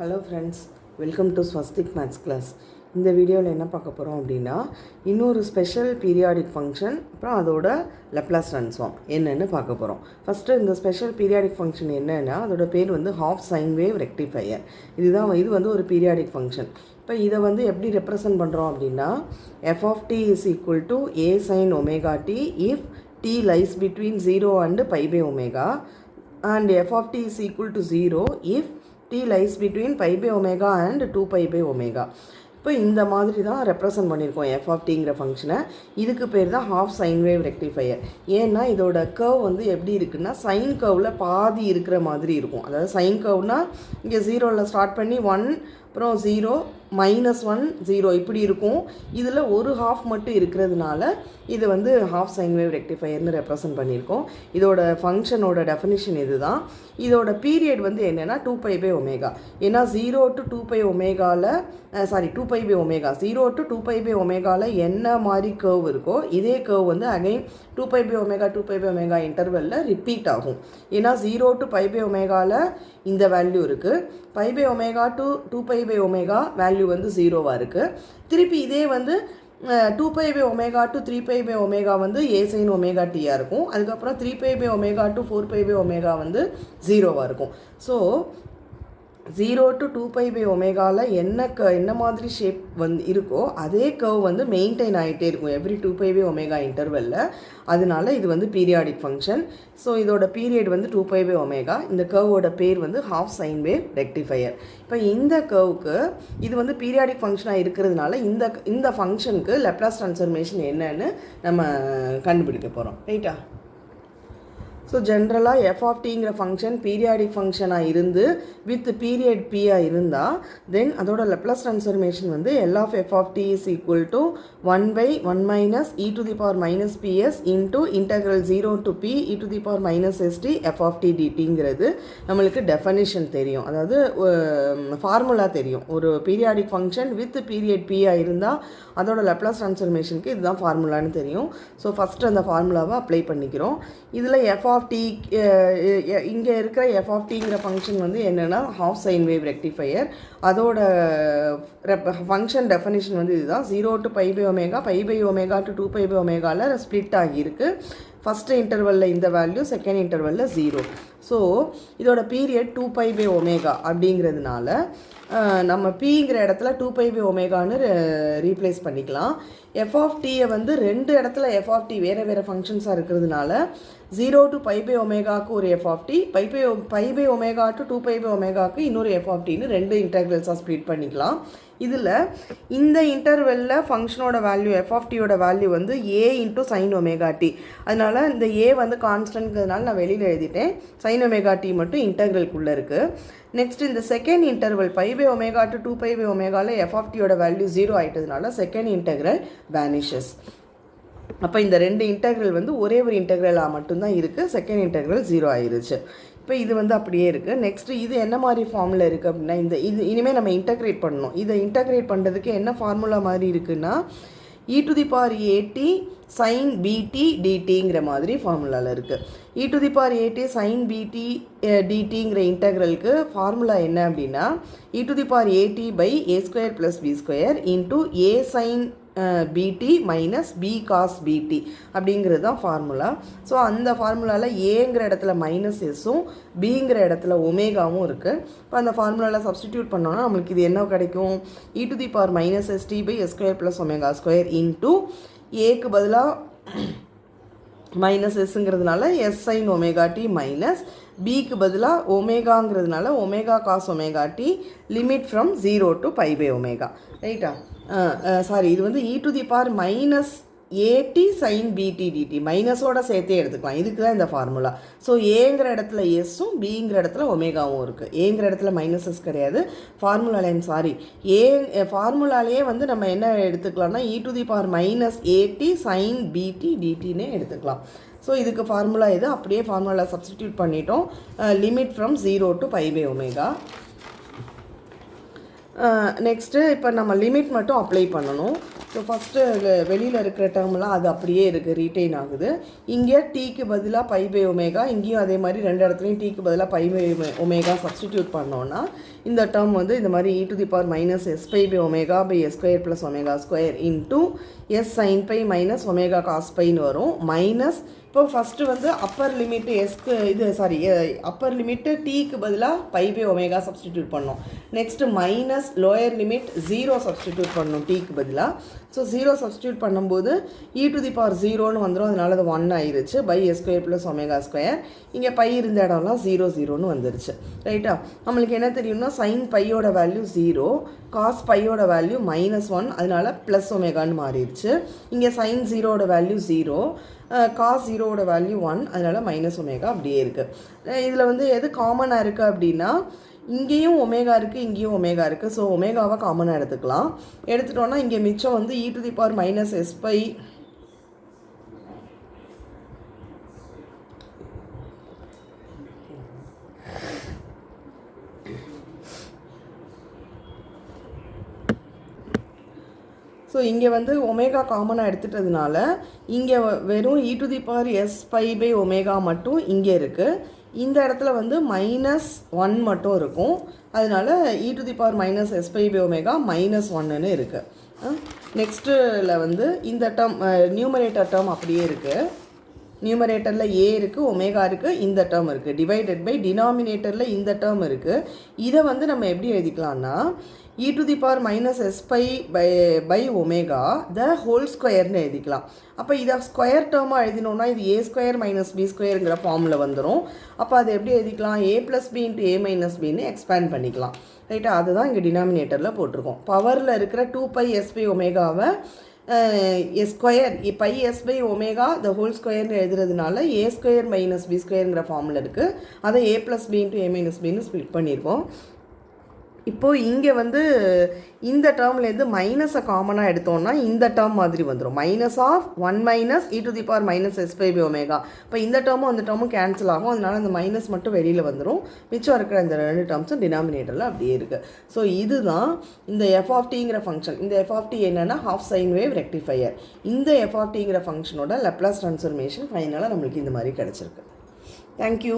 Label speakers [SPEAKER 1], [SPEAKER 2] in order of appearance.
[SPEAKER 1] Hello friends, welcome to Swastik maths class. இந்த வீடியோவில் என்ன பார்க்க போகிறோம் அப்படின்னா, இன்னொரு ஸ்பெஷல் பீரியாடிக் ஃபங்க்ஷன் அப்புறம் அதோட லப்லாஸ் ட்ரான்ஸ்ஃபார்ம் என்னென்னு பார்க்க போகிறோம். ஃபஸ்ட்டு இந்த ஸ்பெஷல் பீரியாடிக் ஃபங்க்ஷன் என்னென்னா, அதோட பேர் வந்து ஹாஃப் சைன் வேவ் ரெக்டிஃபையர். இது வந்து ஒரு பீரியாடிக் ஃபங்க்ஷன். இப்போ இதை வந்து எப்படி ரெப்ரசன்ட் பண்ணுறோம் அப்படின்னா, f of t is equal to a sin omega t if t lies between 0 and pi by omega and f of t is equal to 0 if t lies between pi by omega and 2 pi by omega. இப்போ இந்த மாதிரி தான் represent பண்ணியிருக்கோம் f of tங்கிற ஃபங்க்ஷனை. இதுக்கு பேர் தான் half sine wave rectifier. ஏன்னா இதோட கர்வ் வந்து எப்படி இருக்குன்னா, சைன் கர்வில் பாதி இருக்கிற மாதிரி இருக்கும். அதாவது சைன் கர்வ்னால் இங்கே 0ல் ஸ்டார்ட் பண்ணி 1 அப்புறம் 0 -1 0 இப்படி இருக்கும். இதில் ஒரு ஹாஃப் மட்டும் இருக்கிறதுனால இது வந்து ஹாஃப் சைன் வேவ் ரெக்டிஃபையர்னு ரெப்ரசன்ட் பண்ணியிருக்கோம். இதோட ஃபங்க்ஷனோட டெஃபினிஷன் இது தான். இதோட பீரியட் வந்து என்னென்னா 2 pi by omega. ஏன்னா 0 to 2 pi ஒமேகாவில் 2 pi by omega 0 to 2 pi by ஒமேகாவில் என்ன மாதிரி கர்வ் இருக்கோ இதே கர்வ் வந்து again 2 pi by omega 2 pi by omega இன்டர்வெல்லில் ரிப்பீட் ஆகும். ஏன்னா 0 to pi by ஒமேகாவில் இந்த வேல்யூ இருக்குது. pi by omega to 2 pi by omega value வந்து 0வாக இருக்குது. திருப்பி இதே வந்து 2 pi by omega to 3 pi by omega வந்து a sin omega t-ஆக இருக்கும். அதுக்கப்புறம் 3 pi by omega to 4 pi by omega வந்து 0வாக இருக்கும். ஸோ 0 to 2 pi by ஒமேகாவில் என்ன மாதிரி ஷேப் வந்து இருக்கோ அதே கர்வ் வந்து மெயின்டைன் ஆகிட்டே இருக்கும் எவ்ரி 2 pi by omega இன்டர்வெல்லில். அதனால இது வந்து பீரியாடிக் ஃபங்க்ஷன். ஸோ இதோட பீரியட் வந்து 2 pi by omega. இந்த கர்வோட பேர் வந்து ஹாஃப் சைன் வேவ் ரெக்டிஃபையர். இப்போ இந்த கர்வுக்கு இது வந்து பீரியாடிக் ஃபங்க்ஷனாக இருக்கிறதுனால இந்த ஃபங்க்ஷனுக்கு லப்லாஸ் ட்ரான்ஸ்ஃபர்மேஷன் என்னன்னு நம்ம கண்டுபிடிக்க போகிறோம். ரைட்டா? ஸோ ஜென்ரலாக f of tங்கிற ஃபங்க்ஷன் பீரியாடிக் ஃபங்க்ஷனாக இருந்து வித் பீரியட் p-ஆக இருந்தால் தென் அதோட லப்லாஸ் ட்ரான்ஸ்ஃபர்மேஷன் வந்து L of f of t is equal to 1 by 1 minus e to the power minus ps into integral 0 to p e to the power minus st f of t dtங்கிறது நம்மளுக்கு definition தெரியும். அதாவது formula தெரியும். ஒரு periodic function with period p-ஆக இருந்தால் அதோட லப்லாஸ் ட்ரான்ஸ்ஃபர்மேஷனுக்கு இதுதான் ஃபார்முலான்னு தெரியும். So first அந்த ஃபார்முலாவை அப்ளை பண்ணிக்கிறோம். இதில் f of t இங்கே இருக்கிற f of tங்கிற ஃபங்க்ஷன் வந்து என்னென்னா ஹாஃப் சைன் வேவ் ரெக்டிஃபையர். அதோட ஃபங்க்ஷன் டெஃபனிஷன் வந்து இதுதான். 0 to pi by omega pi by omega to 2 pi by omegaவில் split ஆகியிருக்கு. ஃபஸ்ட்டு இன்டர்வெல்லில் இந்த வேல்யூ, செகண்ட் இன்டர்வெல்லில் 0. ஸோ இதோட பீரியட் 2 pi by omega அப்படிங்கிறதுனால நம்ம பிங்கிற இடத்துல 2 pi by omegaன்னு ரீப்ளேஸ் பண்ணிக்கலாம். f of t-யை வந்து ரெண்டு இடத்துல f of t வேறு ஃபங்க்ஷன்ஸாக இருக்கிறதுனால 0 to pi by omegaக்கு ஒரு f of t, pi by omega to 2 pi by omegaக்கு இன்னொரு f of tன்னு ரெண்டு இன்டர்வல்ஸாக ஸ்ப்ளிட் பண்ணிக்கலாம். இதில் இந்த இன்டர்வெல்லில் ஃபங்க்ஷனோட வேல்யூ f of t-யோட வேல்யூ வந்து a into sin omega t. அதனால் இந்த a வந்து கான்ஸ்டன்ட்ங்கிறதுனால நான் வெளியில் எழுதிட்டேன். sin omega t மட்டும் இன்டர்வல்குள்ளே இருக்குது. நெக்ஸ்ட் இந்த second interval pi by omega to 2 pi by omegaவில் f of t-யோட வேல்யூ 0 ஆகிட்டதுனால செகண்ட் இன்டெக்ரல் வேனிஷஸ். அப்போ இந்த ரெண்டு இன்டெக்ரல் வந்து ஒரே ஒரு இன்டெக்ரலாக மட்டும்தான் இருக்குது. செகண்ட் இன்டெக்ரல் 0 ஆயிடுச்சு. இப்போ இது வந்து அப்படியே இருக்குது. நெக்ஸ்ட்டு இது என்ன மாதிரி ஃபார்மில் இருக்குது அப்படின்னா, இது இனிமேல் நம்ம இன்டெக்ரேட் பண்ணணும். இதை இன்டெக்ரேட் பண்ணுறதுக்கு என்ன ஃபார்முலா மாதிரி இருக்குன்னா, e to the power at sin bt dtங்கிற மாதிரி ஃபார்முலாவில் இருக்குது. e to the power at sin bt dtங்கிற இன்டெக்ரலுக்கு ஃபார்முலா என்ன அப்படின்னா, e to the power at by a square plus b square into a sin bt minus b cos bt அப்படிங்கிறது தான் formula. So அந்த ஃபார்முலாவில் ஏங்கிற இடத்துல மைனஸ் எஸ்ஸும் பிங்கிற இடத்துல ஒமேகாவும் இருக்குது. இப்போ அந்த ஃபார்முலாவில் சப்ஸ்டிடியூட் பண்ணோன்னா நம்மளுக்கு இது என்ன கிடைக்கும்? e to the power minus st by s square plus omega square into ஏக்கு பதிலாக மைனஸ் எஸ்ஸுங்கிறதுனால s sine omega t minus பிக்கு பதிலாக ஒமேகாங்கிறதுனால omega cos omega t limit from 0 to pi by omega. ரைட்டா? இது வந்து e to the power minus at sin bt dt மைனஸோட சேர்த்தே எடுத்துக்கலாம். இதுக்கு தான் இந்த ஃபார்முலா. ஸோ ஏங்கிற இடத்துல எஸ்ஸும் பிங்கிற இடத்துல ஒமேகாவும் இருக்குது. ஏங்கிற இடத்துல மைனஸ் எஸ் கிடையாது. ஃபார்முலாலேயே வந்து நம்ம என்ன எடுத்துக்கலாம்னா e to the power minus at sin bt dtன்னு எடுத்துக்கலாம். ஸோ இதுக்கு ஃபார்முலா இது. அப்படியே ஃபார்முலாவில் சப்ஸ்டிடியூட் பண்ணிட்டோம். Limit from 0 to pi by omega. Next இப்போ நம்ம லிமிட் மட்டும் அப்ளை பண்ணணும். ஸோ ஃபஸ்ட்டு வெளியில் இருக்கிற டேர்ம்லாம் அது அப்படியே இருக்குது, ரீட்டைன் ஆகுது. இங்கே டீக்கு பதிலாக பை பை ஒமேகா, இங்கேயும் அதே மாதிரி ரெண்டு இடத்துலையும் டீக்கு பதிலாக பை பை ஒமேகா சப்ஸ்டிடியூட் பண்ணோன்னா இந்த டேர்ம் வந்து இந்த மாதிரி e to the power minus s pi by omega by s square plus omega square into s sine pi minus omega cos பைன்னு வரும். மைனஸ் இப்போ ஃபஸ்ட்டு வந்து அப்பர் லிமிட்டு எஸ்க்கு அப்பர் லிமிட்டு டீக்கு பதிலாக பை பை ஒமேகா சப்ஸ்டிடியூட் பண்ணோம். Next minus lower limit 0 substitute பண்ணோம் டீக்கு பதிலாக. ஸோ 0 சப்ஸ்டிடியூட் பண்ணும்போது e to the power 0ன்னு வந்துடும், அதனால அது 1 ஆயிருச்சு by s square plus omega square. இங்கே பை இருந்த இடம்லாம் 0 வந்துருச்சு. ரைட்டா, நம்மளுக்கு என்ன தெரியும்னா சைன் பையோட வேல்யூ 0, காஸ் பையோட வேல்யூ -1, அதனால ப்ளஸ் ஒமேகான்னு மாறிடுச்சு. இங்கே சைன் 0ஓட வேல்யூ 0, காஸ் 0ஓட வேல்யூ 1, அதனால் மைனஸ் ஒமேகா அப்படியே இருக்குது. இதில் வந்து எது காமனாக இருக்குது அப்படின்னா இங்கேயும் ஒமேகா இருக்குது, இங்கேயும் ஒமேகா இருக்குது. ஸோ ஒமேகாவை காமனாக எடுத்துக்கலாம். எடுத்துட்டோன்னா இங்கே மிச்சம் வந்து e to the power minus s pi so இங்கே வந்து ஒமேகா காமனாக எடுத்துட்டதுனால இங்கே வெறும் e to the power s pi by omega மட்டும் இங்கே இருக்குது. இந்த இடத்துல வந்து -1 மட்டும் இருக்கும், அதனால் e to the power minus s pi by omega -1ன்னு இருக்குது. நெக்ஸ்ட்டில் வந்து இந்த டேர்ம் நியூமரேட்டர் டேர்ம் அப்படியே இருக்குது. நியூமரேட்டரில் ஏ இருக்குது, ஒமேகா இருக்குது, இந்த டேர்ம் இருக்குது. டிவைடட் பை டினாமினேட்டரில் இந்த டேர்ம் இருக்குது. இதை வந்து நம்ம எப்படி எழுதிக்கலாம்னா e to the power minus s pi by omega the whole ஸ்கொயர்னு எழுதிக்கலாம். அப்போ இதை ஸ்கொயர் டேர்மாக எழுதினோன்னா இது ஏ ஸ்கொயர் மைனஸ் பி ஸ்கொயருங்கிற ஃபார்மில் வந்துடும். அப்போ அதை எப்படி எழுதிக்கலாம், a + b × a - bன்னு எக்ஸ்பேண்ட் பண்ணிக்கலாம். ரைட்டா, அதுதான் இங்கே டினாமினேட்டரில் போட்டிருக்கோம். பவரில் இருக்கிற 2π s பை ஒமேகாவை square pi s by omega the whole ஸ்கொயர்னு எழுதுறதுனால ஏ ஸ்கொயர் மைனஸ் பி ஸ்கொயருங்கிற ஃபார்மில் இருக்குது. அதை a + b × a - bன்னு ஸ்ப்ளிட் பண்ணியிருக்கோம். இப்போது இங்கே வந்து இந்த டேர்ம்லேருந்து மைனஸை காமனாக எடுத்தோம்னா இந்த டேர்ம் மாதிரி வந்துடும், -1 - e to the power minus s pi by omega. இப்போ இந்த டேர்மும் அந்த டேர்மும் கேன்சல் ஆகும், அதனால் அந்த மைனஸ் மட்டும் வெளியில் வந்துடும். மிச்சம் இருக்கிற இந்த ரெண்டு டேர்ம்ஸும் டினாமினேட்டரில் அப்படியே இருக்குது. ஸோ இதுதான் இந்த f(t)ங்கிற ஃபங்க்ஷன். இந்த f(t) என்னென்னா ஹாஃப் சைன் வேவ் ரெக்டிஃபையர். இந்த f(t)ங்கிற ஃபங்க்ஷனோட லப்ளாஸ் ட்ரான்ஸ்ஃபர்மேஷன் ஃபைனலாக நம்மளுக்கு இந்த மாதிரி கிடச்சிருக்கு. தேங்க்யூ.